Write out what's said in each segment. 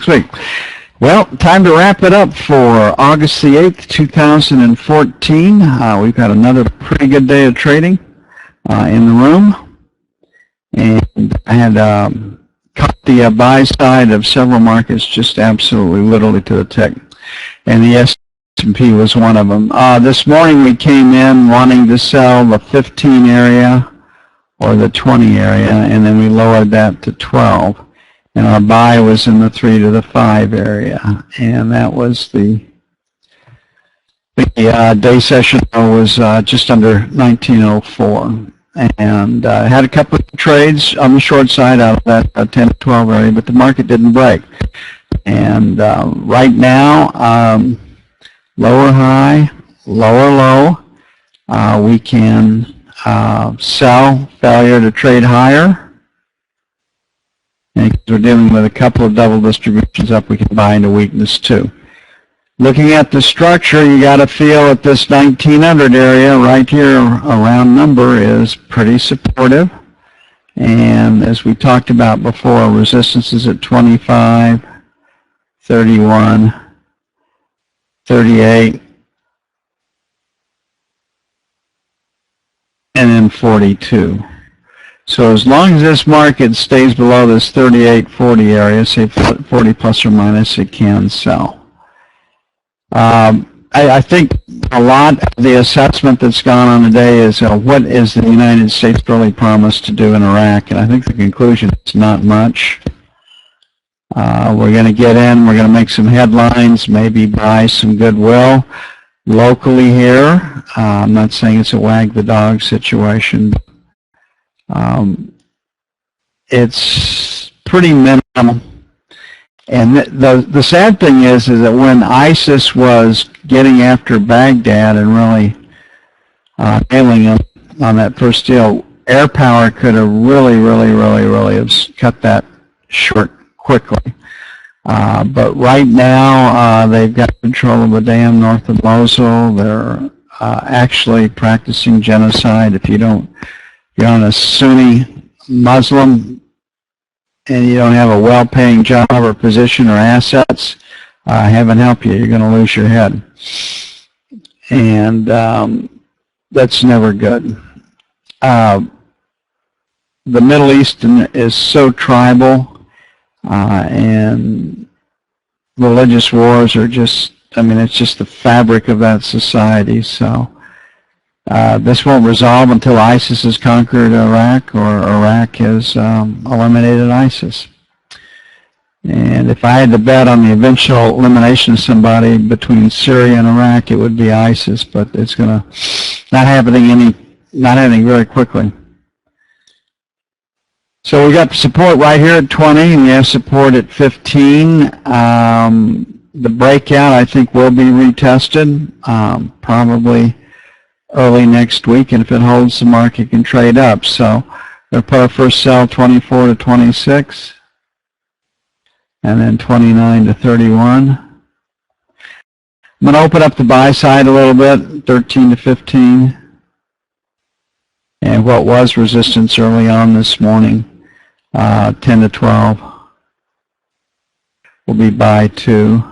next week. Well, time to wrap it up for August the 8th, 2014. We've got another pretty good day of trading in the room. And I had caught the buy side of several markets just absolutely literally to the tick. And the S&P was one of them. This morning we came in wanting to sell the 15 area or the 20 area, and then we lowered that to 12. And our buy was in the 3 to the 5 area, and that was the day session was just under 1904. And had a couple of trades on the short side out of that 10 to 12 area, but the market didn't break. And right now, lower high, lower low, we can sell, failure to trade higher. And because we're dealing with a couple of double distributions up, we can buy into weakness too. Looking at the structure, you got to feel that this 1900 area right here, a round number, is pretty supportive. And as we talked about before, resistance is at 25, 31, 38, and then 42. So as long as this market stays below this 38-40 area, say 40 plus or minus, it can sell. I think a lot of the assessment that's gone on today is what is the United States really promised to do in Iraq? And I think the conclusion is not much. We're going to get in, we're going to make some headlines, maybe buy some goodwill locally here. I'm not saying it's a wag the dog situation. It's pretty minimal. And the sad thing is that when ISIS was getting after Baghdad and really nailing them on that first deal, air power could have really have cut that short quickly. But right now, they've got control of the dam north of Mosul. They're actually practicing genocide. If you're on a Sunni Muslim and you don't have a well-paying job or position or assets, heaven help you, you're going to lose your head. And that's never good. The Middle East is so tribal, and religious wars are just, it's just the fabric of that society. So this won't resolve until ISIS has conquered Iraq or Iraq has eliminated ISIS. And if I had to bet on the eventual elimination of somebody between Syria and Iraq, it would be ISIS, but it's going to not happening very quickly. So we got support right here at 20, and we have support at 15. The breakout, I think, will be retested, probably early next week, and if it holds, the market can trade up. So we'll put our first sell 24 to 26, and then 29 to 31. I'm going to open up the buy side a little bit, 13 to 15, and what was resistance early on this morning, 10 to 12, will be buy 2.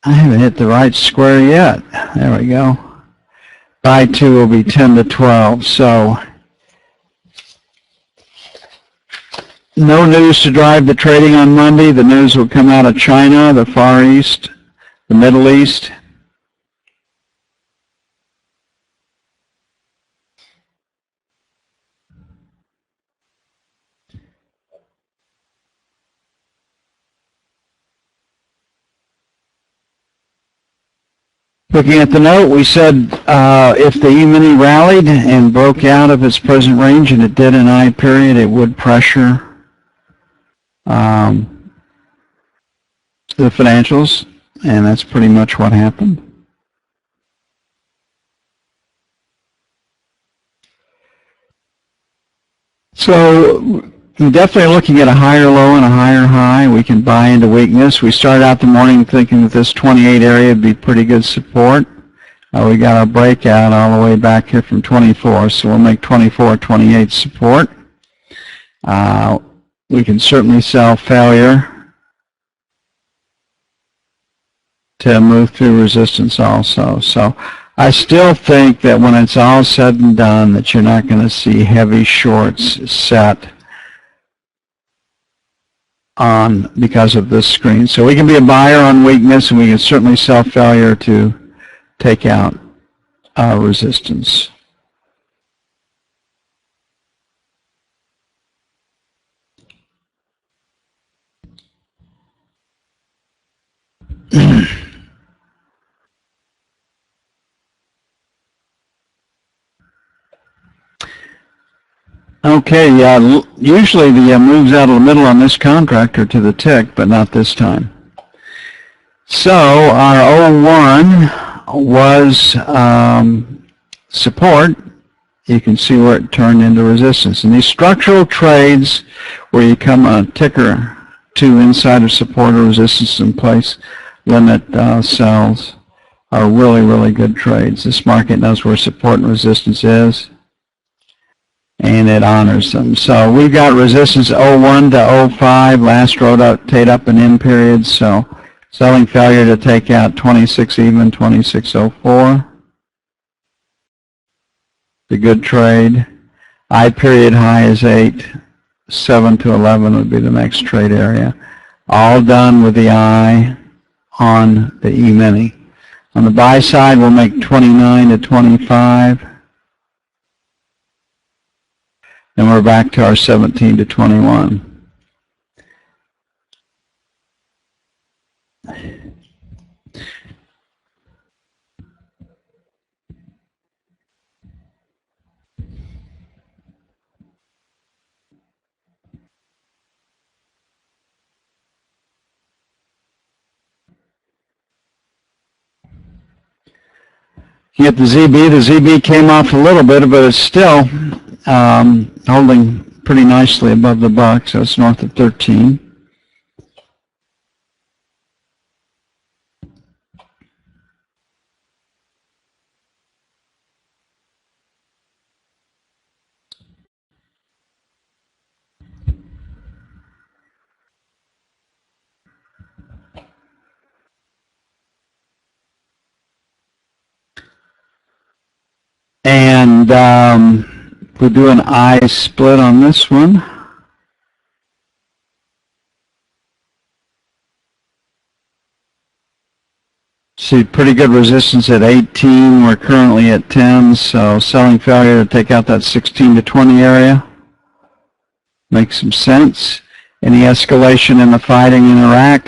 I haven't hit the right square yet. There we go. Buy 2 will be 10 to 12. So no news to drive the trading on Monday. The news will come out of China, the Far East, the Middle East. Looking at the note, we said if the E-mini rallied and broke out of its present range, and it did in I period, it would pressure the financials, and that's pretty much what happened. So we're definitely looking at a higher low and a higher high. We can buy into weakness. We started out the morning thinking that this 28 area would be pretty good support. We got our breakout all the way back here from 24, so we'll make 24, 28 support. We can certainly sell failure to move through resistance also. So I still think that when it's all said and done, that you're not going to see heavy shorts set on because of this screen. So we can be a buyer on weakness, and we can certainly sell failure to take out resistance. Okay, usually the moves out of the middle on this contract are to the tick, but not this time. So our 01 was support. You can see where it turned into resistance. And these structural trades where you come a ticker to inside of support or resistance in place, limit sells, are really, really good trades. This market knows where support and resistance is, and it honors them. So we've got resistance 01 to 05, last rotate up an in period, so selling failure to take out 26 even, 2604. The good trade. I period high is 8, 7 to 11 would be the next trade area. All done with the I on the E-mini. On the buy side, we'll make 29 to 25. Then we're back to our 17 to 21. You get the ZB. The ZB came off a little bit, but it's still holding pretty nicely above the buck, so it's north of 13. And we'll do an I split on this one. See pretty good resistance at 18. We're currently at 10, so selling failure to take out that 16 to 20 area. Makes some sense. Any escalation in the fighting in Iraq,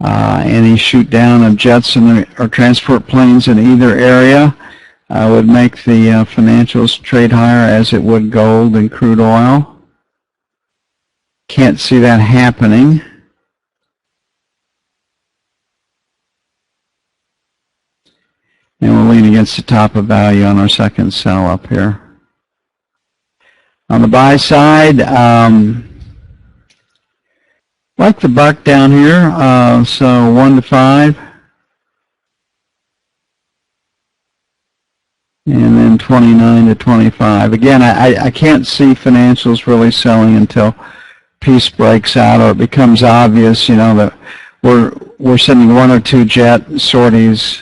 any shoot down of jets or transport planes in either area would make the financials trade higher, as it would gold and crude oil. Can't see that happening. And we'll lean against the top of value on our second sell up here. On the buy side, like the buck down here, so 1 to 5. And then 29 to 25. Again, I can't see financials really selling until peace breaks out, or it becomes obvious, you know, that we're sending 1 or 2 jet sorties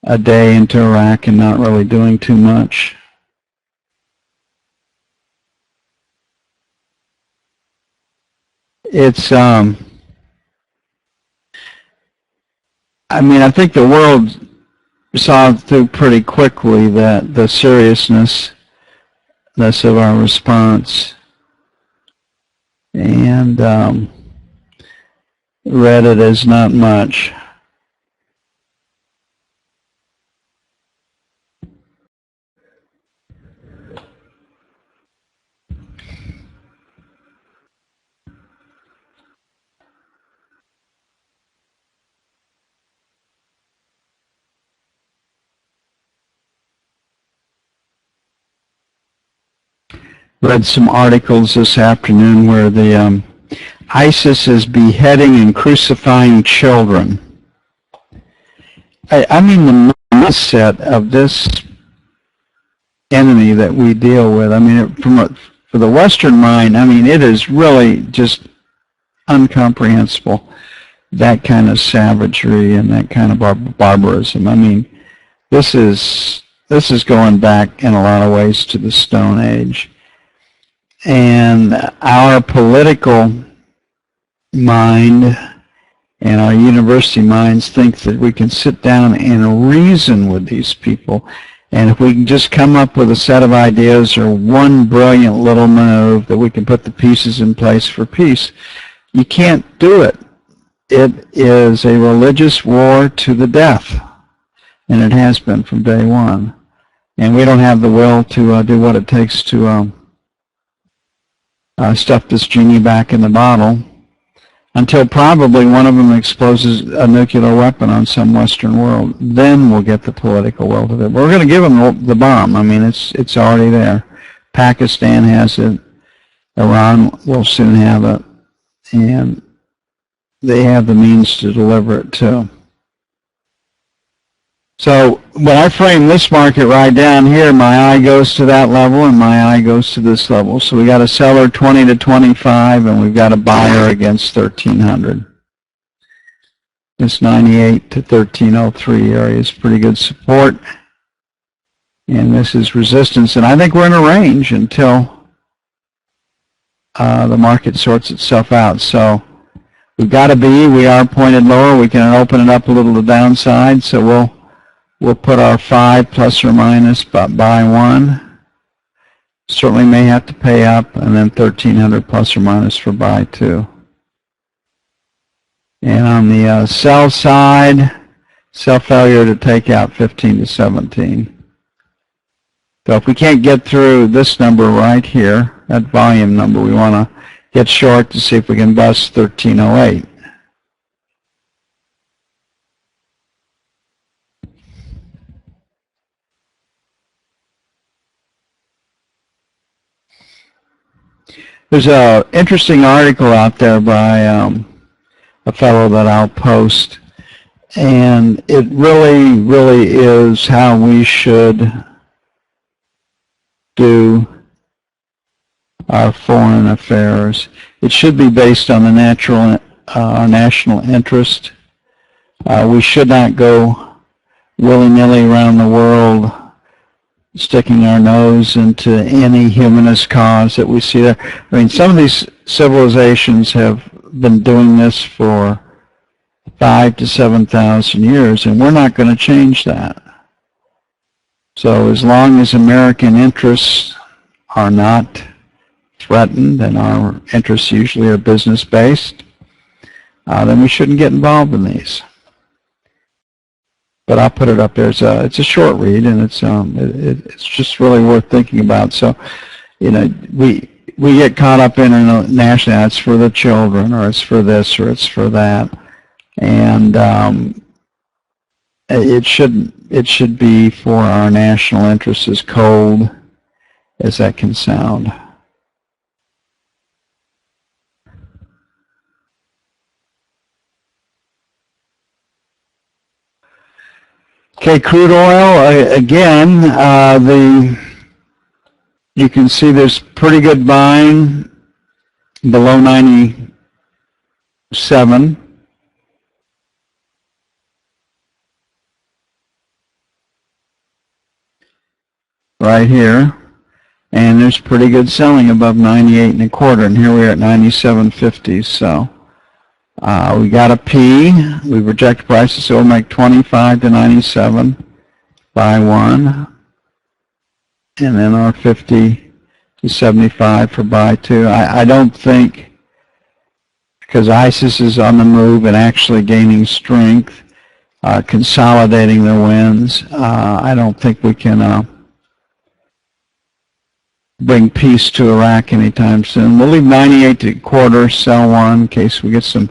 a day into Iraq and not really doing too much. It's I mean, I think the world saw through pretty quickly that the seriousness of our response, and read it as not much. read some articles this afternoon where the ISIS is beheading and crucifying children. I mean, the mindset of this enemy that we deal with, I mean, for the Western mind, I mean, it is really just incomprehensible, that kind of savagery and that kind of barbarism. I mean, this is going back in a lot of ways to the Stone Age. And our political mind and our university minds think that we can sit down and reason with these people. And if we can just come up with a set of ideas or one brilliant little move that we can put the pieces in place for peace, you can't do it. It is a religious war to the death, and it has been from day one. And we don't have the will to do what it takes to stuff this genie back in the bottle until probably one of them exposes a nuclear weapon on some Western world. Then we'll get the political will to do it. We're going to give them the bomb. I mean, it's already there. Pakistan has it. Iran will soon have it. And they have the means to deliver it too. So when I frame this market right down here, my eye goes to that level and my eye goes to this level. So we got a seller 20 to 25 and we've got a buyer against 1300. This 98 to 1303 area is pretty good support. And this is resistance. And I think we're in a range until the market sorts itself out. So we've got a B. We are pointed lower. We can open it up a little to the downside. So we'll put our 5 plus or minus by 1. Certainly may have to pay up, and then 1300 plus or minus for buy 2. And on the sell side, sell failure to take out 15 to 17. So if we can't get through this number right here, that volume number, we want to get short to see if we can bust 1308. There's an interesting article out there by a fellow that I'll post, and it really is how we should do our foreign affairs. It should be based on the national interest. We should not go willy-nilly around the world sticking our nose into any humanist cause that we see there. I mean, some of these civilizations have been doing this for 5,000 to 7,000 years, and we're not going to change that. So as long as American interests are not threatened, and our interests usually are business-based, then we shouldn't get involved in these. But I'll put it up there. It's a short read, and it's just really worth thinking about. So, you know, we get caught up in international. It's for the children, or it's for this, or it's for that, and it should be for our national interests, as cold as that can sound. Okay, crude oil, again, you can see there's pretty good buying below 97. Right here. And there's pretty good selling above 98 and a quarter, and here we are at 97.50, so we got a P. We reject prices, so we'll make 25 to 97 by 1. And then our 50 to 75 for buy 2. I don't think, because ISIS is on the move and actually gaining strength, consolidating their wins, I don't think we can bring peace to Iraq anytime soon. We'll leave 98 to a quarter, sell 1 in case we get some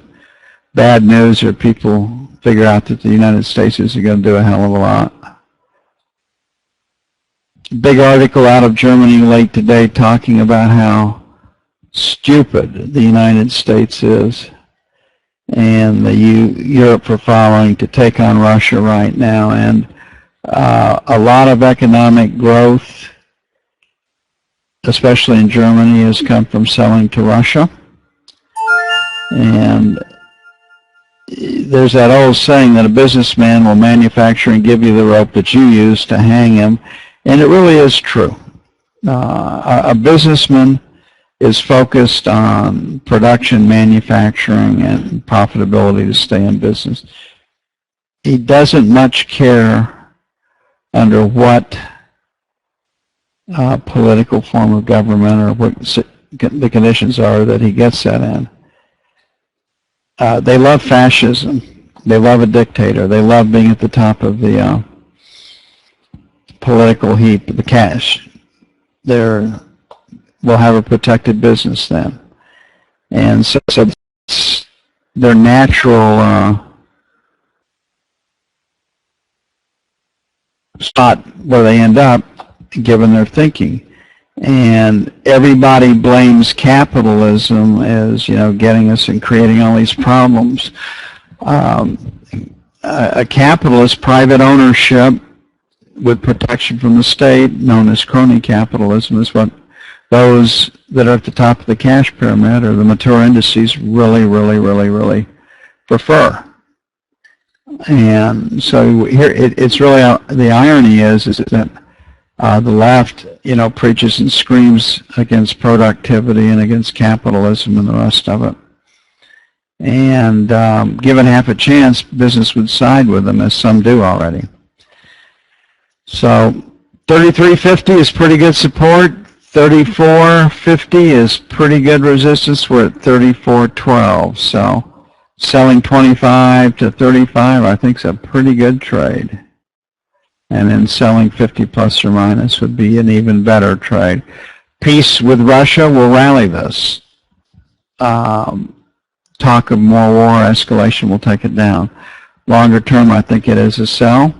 bad news or people figure out that the United States isn't going to do a hell of a lot. big article out of Germany late today talking about how stupid the United States is, and the Europe for following to take on Russia right now, and a lot of economic growth, especially in Germany, has come from selling to Russia. And there's that old saying that a businessman will manufacture and give you the rope that you use to hang him, and it really is true. A businessman is focused on production, manufacturing, and profitability to stay in business. He doesn't much care under what political form of government or what the conditions are that he gets that in. They love fascism. They love a dictator. They love being at the top of the political heap, the cash. They'll have a protected business then. And so their natural spot where they end up, given their thinking. And everybody blames capitalism as, getting us and creating all these problems. A capitalist, private ownership with protection from the state, known as crony capitalism, is what those that are at the top of the cash pyramid or the mature indices really prefer. And so here, it's really, the irony is that the left, preaches and screams against productivity and against capitalism and the rest of it. And given half a chance, business would side with them, as some do already. So 33.50 is pretty good support. 34.50 is pretty good resistance. We're at 34.12. So selling 25 to 35, I think, is a pretty good trade. And then selling 50 plus or minus would be an even better trade. Peace with Russia will rally this. Talk of more war escalation will take it down. Longer term, I think it is a sell.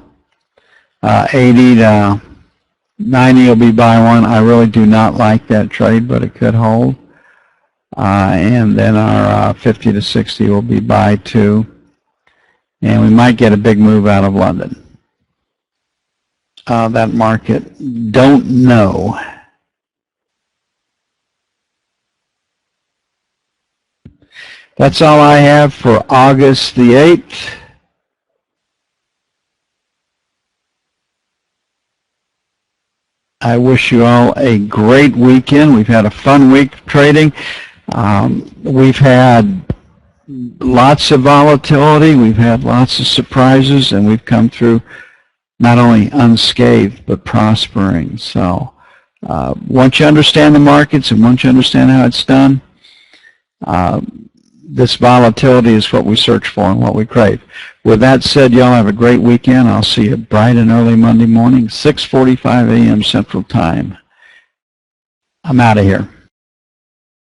80 to 90 will be buy one. I really do not like that trade, but it could hold. And then our 50 to 60 will be buy two. And we might get a big move out of London. That market, don't know. That's all I have for August the 8th. I wish you all a great weekend. We've had a fun week trading. We've had lots of volatility. We've had lots of surprises, and we've come through not only unscathed, but prospering. So once you understand the markets and once you understand how it's done, this volatility is what we search for and what we crave. With that said, y'all have a great weekend. I'll see you bright and early Monday morning, 6:45 a.m. Central Time. I'm out of here.